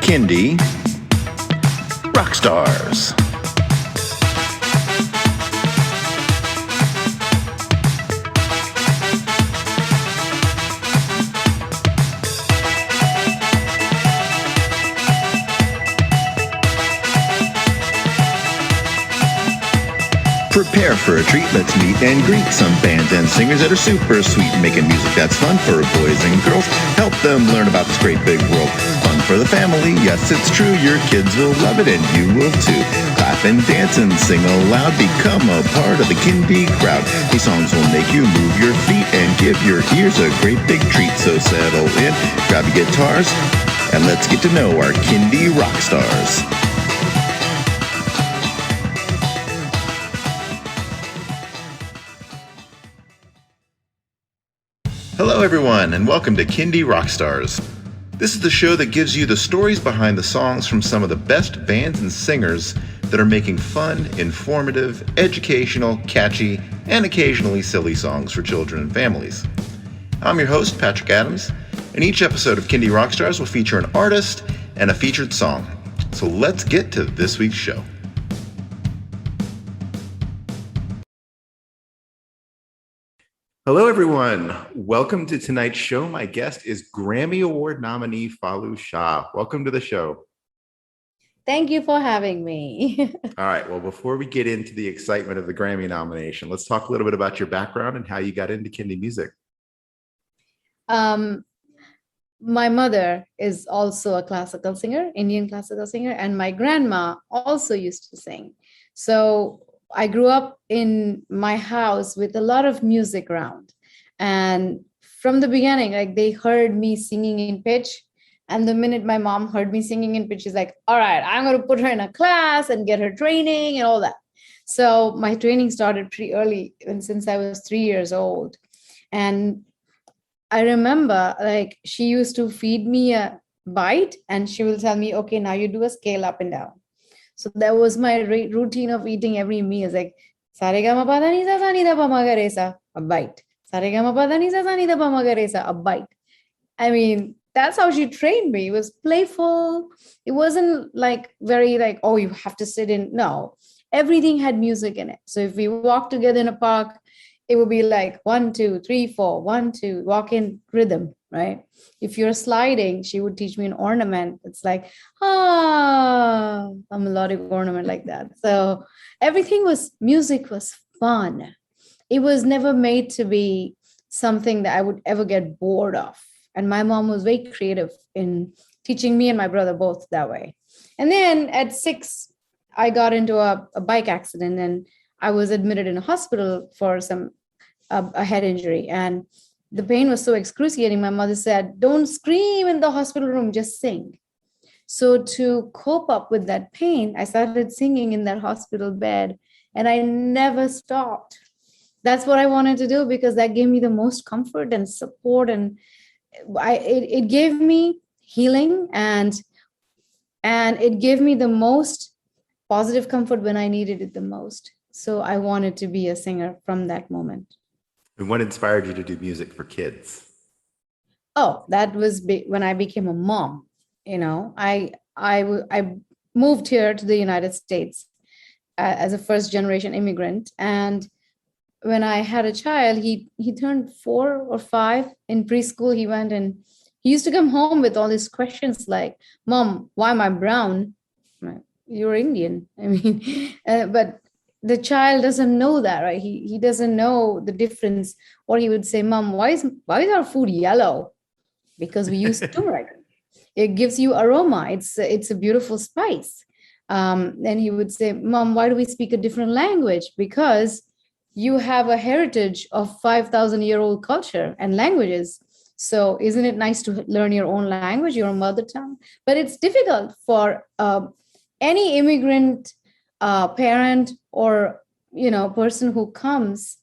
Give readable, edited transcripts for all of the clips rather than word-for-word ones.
Kindy Rockstars. Prepare for a treat, let's meet and greet some bands and singers that are super sweet, making music that's fun for boys and girls. Help them learn about this great big world. Fun for the family, yes it's true, your kids will love it and you will too. Clap and dance and sing aloud, become a part of the Kindy crowd. These songs will make you move your feet and give your ears a great big treat. So settle in, grab your guitars, and let's get to know our Kindy rock stars. Hello everyone, and welcome to Kindy Rockstars. This is the show that gives you the stories behind the songs from some of the best bands and singers that are making fun, informative, educational, catchy, and occasionally silly songs for children and families. I'm your host, Patrick Adams, and each episode of Kindy Rockstars will feature an artist and a featured song. So let's get to this week's show. Hello, everyone. Welcome to tonight's show. My guest is Grammy Award nominee Falu Shah. Welcome to the show. Thank you for having me. All right. Well, before we get into the excitement of the Grammy nomination, let's talk a little bit about your background and how you got into Kindy music. My mother is also a classical singer, Indian classical singer, and my grandma also used to sing. So I grew up in my house with a lot of music around. And from the beginning, like they heard me singing in pitch. And the minute my mom heard me singing in pitch, she's like, all right, I'm going to put her in a class and get her training and all that. So my training started pretty early, and since I was 3 years old. And I remember like she used to feed me a bite and she will tell me, okay, now you do a scale up and down. So that was my routine of eating every meal. It's like, a bite. A bite. I mean, that's how she trained me. It was playful. It wasn't like very like, oh, you have to sit in. No, everything had music in it. So if we walked together in a park, it would be like 1, 2, 3, 4, 1, 2, walk in rhythm, right? If you're sliding, she would teach me an ornament. It's like, a melodic ornament like that. So music was fun. It was never made to be something that I would ever get bored of. And my mom was very creative in teaching me and my brother both that way. And then at 6, I got into a bike accident and I was admitted in a hospital for a head injury. And the pain was so excruciating. My mother said, don't scream in the hospital room, just sing. So to cope up with that pain, I started singing in that hospital bed and I never stopped. That's what I wanted to do because that gave me the most comfort and support. And it gave me healing and it gave me the most positive comfort when I needed it the most. So I wanted to be a singer from that moment. And what inspired you to do music for kids? Oh, that was when I became a mom. You know, I moved here to the United States as a first generation immigrant. And when I had a child, he turned 4 or 5 in preschool. He went and he used to come home with all these questions like, Mom, why am I brown? You're Indian. I mean, but the child doesn't know that, right? He doesn't know the difference. Or he would say, Mom, why is our food yellow? Because we use turmeric. It gives you aroma. It's a beautiful spice. And he would say, Mom, why do we speak a different language? Because you have a heritage of 5,000-year-old culture and languages. So isn't it nice to learn your own language, your mother tongue? But it's difficult for any immigrant parent or person who comes.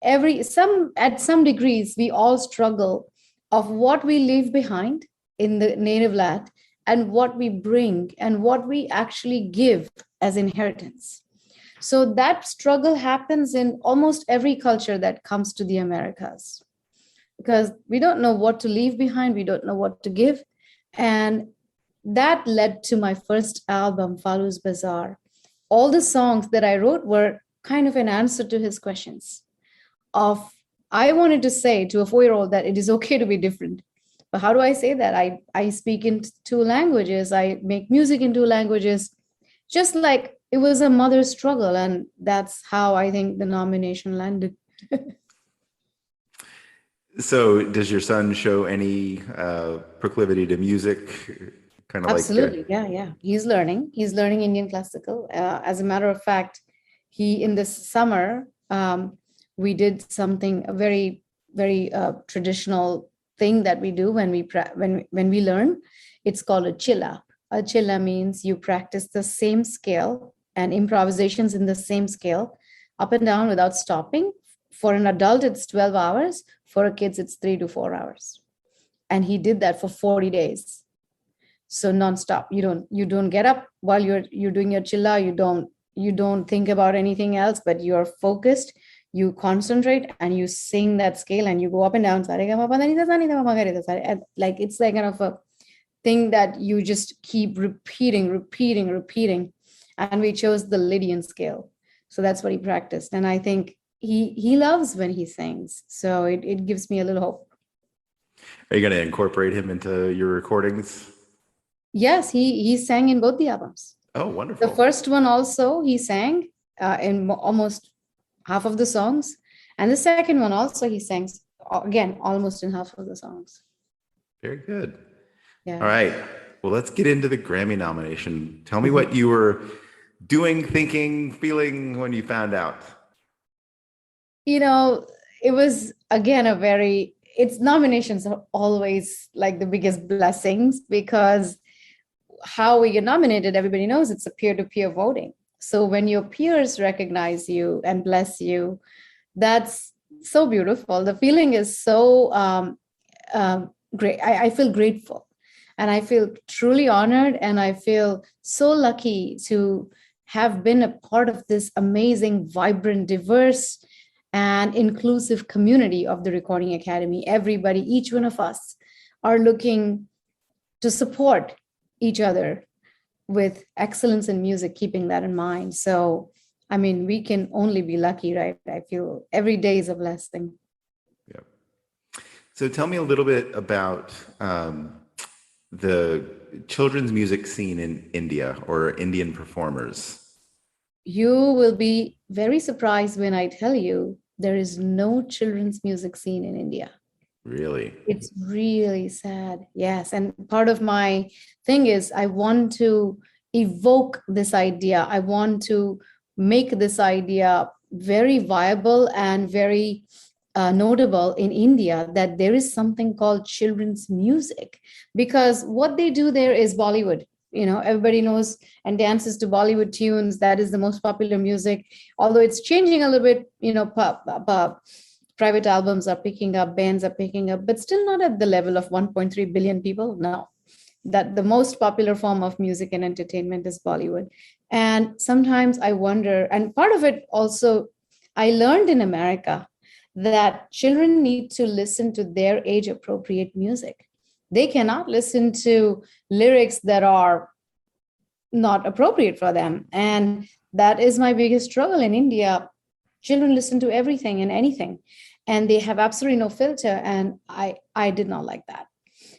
At some degrees, we all struggle of what we leave behind in the native land and what we bring and what we actually give as inheritance. So that struggle happens in almost every culture that comes to the Americas, because we don't know what to leave behind. We don't know what to give. And that led to my first album, Falu's Bazaar. All the songs that I wrote were kind of an answer to his questions of, I wanted to say to a 4-year-old that it is okay to be different. But how do I say that? I speak in 2 languages. I make music in 2 languages, just like it was a mother's struggle. And that's how I think the nomination landed. So does your son show any proclivity to music? Kind of like Absolutely. Yeah. He's learning Indian classical. As a matter of fact, he, in this summer, we did something, a very, very traditional thing that we do when we learn. It's called a chilla. A chilla means you practice the same scale and improvisations in the same scale, up and down without stopping. For an adult, it's 12 hours. For a kid, it's 3 to 4 hours. And he did that for 40 days. So nonstop. You don't get up while you're doing your chilla. You don't think about anything else, but you're focused. You concentrate and you sing that scale and you go up and down. And like, it's like kind of a thing that you just keep repeating. And we chose the Lydian scale. So that's what he practiced. And I think he loves when he sings. So it gives me a little hope. Are you going to incorporate him into your recordings? Yes, he sang in both the albums. Oh, wonderful. The first one also, he sang in almost half of the songs. And the second one also, he sang, again, almost in half of the songs. Very good. Yeah. All right. Well, let's get into the Grammy nomination. Tell me what you were doing, thinking, feeling when you found out. It was, again, its nominations are always like the biggest blessings, because how we get nominated, everybody knows it's a peer-to-peer voting. So when your peers recognize you and bless you, that's so beautiful. The feeling is so great. I feel grateful, and I feel truly honored, and I feel so lucky to have been a part of this amazing, vibrant, diverse, and inclusive community of the Recording Academy. Everybody, each one of us, are looking to support each other with excellence in music, keeping that in mind. So, I mean, we can only be lucky, right? I feel every day is a blessing. Yeah. So tell me a little bit about the children's music scene in India, or Indian performers. You will be very surprised when I tell you there is no children's music scene in India. Really? It's really sad. Yes. And part of my thing is I want to evoke this idea. I want to make this idea very viable and very notable in India, that there is something called children's music, because what they do there is Bollywood. Everybody knows and dances to Bollywood tunes. That is the most popular music, although it's changing a little bit. Private albums are picking up, bands are picking up, but still not at the level of 1.3 billion people. No, that the most popular form of music and entertainment is Bollywood. And sometimes I wonder, and part of it also, I learned in America that children need to listen to their age appropriate music. They cannot listen to lyrics that are not appropriate for them. And that is my biggest struggle in India. Children listen to everything and anything, and they have absolutely no filter. And I did not like that.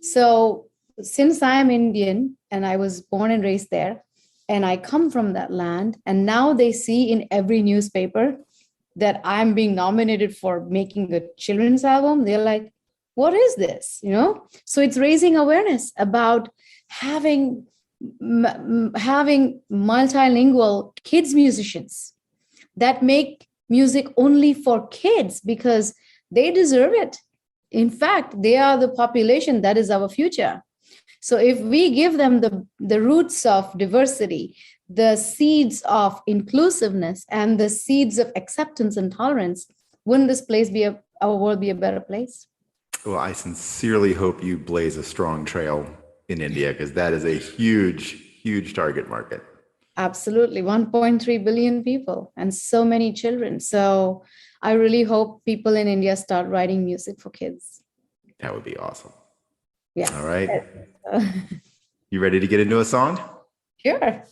So since I am Indian and I was born and raised there, and I come from that land, and now they see in every newspaper that I'm being nominated for making a children's album, they're like, what is this? So it's raising awareness about having multilingual kids musicians that make music only for kids, because they deserve it. In fact, they are the population that is our future. So if we give them the roots of diversity, the seeds of inclusiveness, and the seeds of acceptance and tolerance, wouldn't this place our world be a better place? Well, I sincerely hope you blaze a strong trail in India, because that is a huge, huge target market. Absolutely. 1.3 billion people and so many children. So I really hope people in India start writing music for kids. That would be awesome. Yeah. All right. You ready to get into a song? Sure.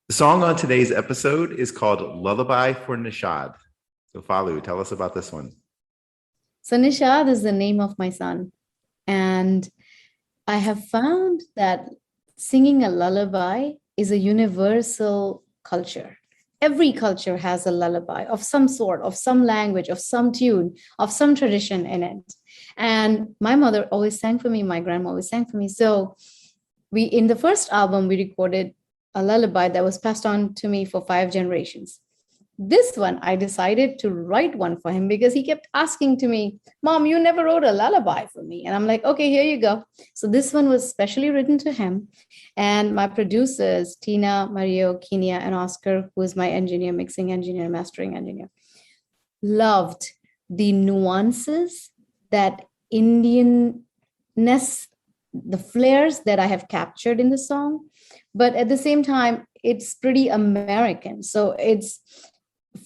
The song on today's episode is called Lullaby for Nishaad. So Falu, tell us about this one. So Nishaad is the name of my son. And I have found that singing a lullaby is a universal culture. Every culture has a lullaby of some sort, of some language, of some tune, of some tradition in it. And my mother always sang for me, my grandma always sang for me. So in the first album, we recorded a lullaby that was passed on to me for 5 generations. This one, I decided to write one for him because he kept asking to me, Mom, you never wrote a lullaby for me. And I'm like, okay, here you go. So this one was specially written to him. And my producers, Tina, Mario, Kenya, and Oscar, who is my engineer, mixing engineer, mastering engineer, loved the nuances, that Indianness, the flares that I have captured in the song. But at the same time, it's pretty American. So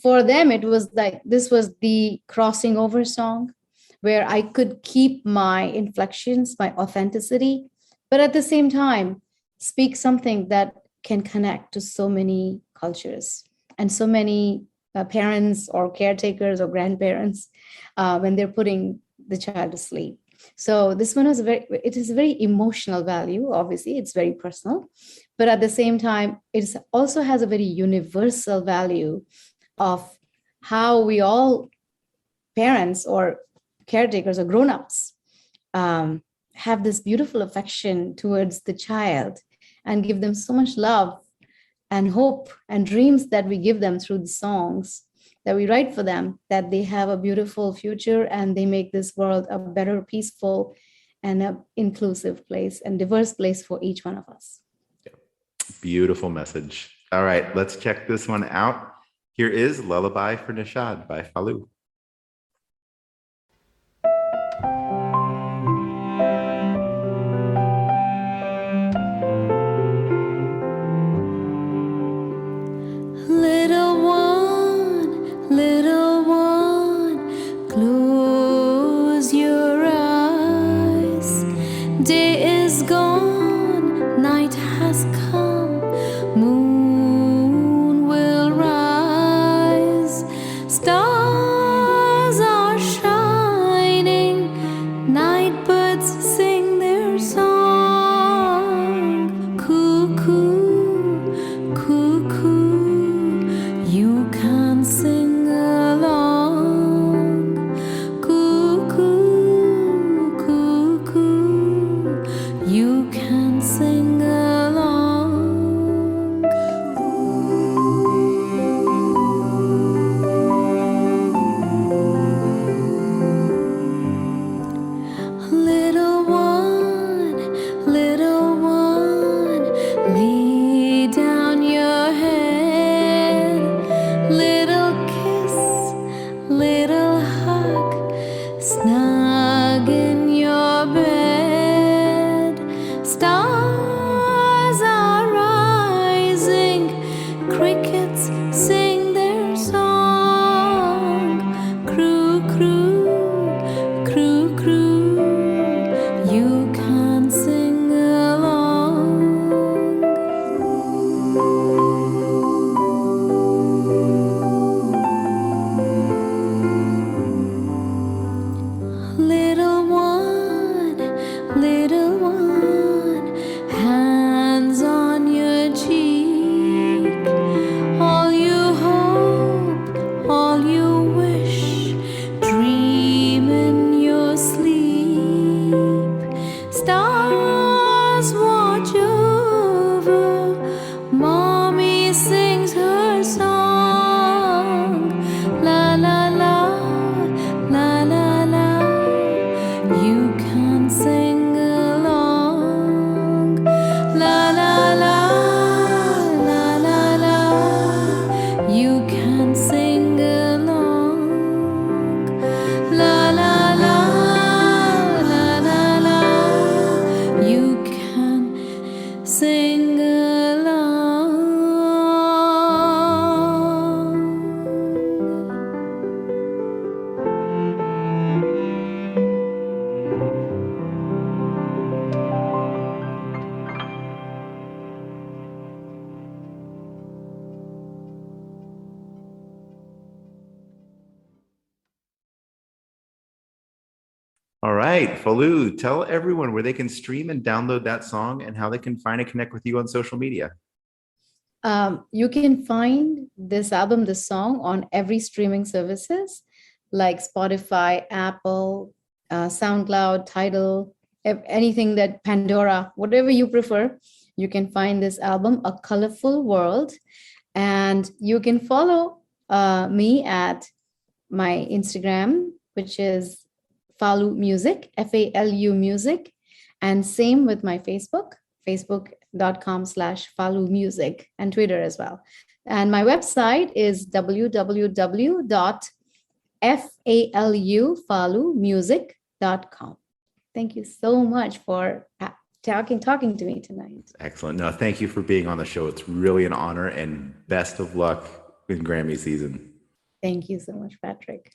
for them, it was like, this was the crossing over song where I could keep my inflections, my authenticity, but at the same time, speak something that can connect to so many cultures and so many parents or caretakers or grandparents when they're putting the child to sleep. So this one it is a very emotional value. Obviously, it's very personal, but at the same time, it also has a very universal value of how we all, parents or caretakers or grown-ups, have this beautiful affection towards the child and give them so much love and hope and dreams that we give them through the songs that we write for them, that they have a beautiful future and they make this world a better, peaceful, and an inclusive place and diverse place for each one of us. Beautiful message. All right, let's check this one out. Here is Lullaby for Nishaad by Falu. Little one, close your eyes. Day is gone, night has come, moon will rise. Stars are shining, night birds sing their song. Cuckoo, cuckoo, you can sing along. Cuckoo, cuckoo, you can sing along. Little one, lay down your head. Little kiss, little hug, snug in your bed. Stars are rising, crickets sing their song. Crew, crew, crew, crew, you can sing along. Little one, hands on your cheek. All you hope, all you wish, dream in your sleep. All right, Falu, tell everyone where they can stream and download that song and how they can find and connect with you on social media. You can find this album, this song, on every streaming services like Spotify, Apple, SoundCloud, Tidal, anything that Pandora, whatever you prefer. You can find this album, A Colorful World, and you can follow me at my Instagram, which is Falu Music, Falu Music, and same with my Facebook, facebook.com/Falu Music, and Twitter as well. And my website is www.falumusic.com. Thank you so much for talking to me tonight. Excellent. No, thank you for being on the show. It's really an honor, and best of luck in Grammy season. Thank you so much, Patrick.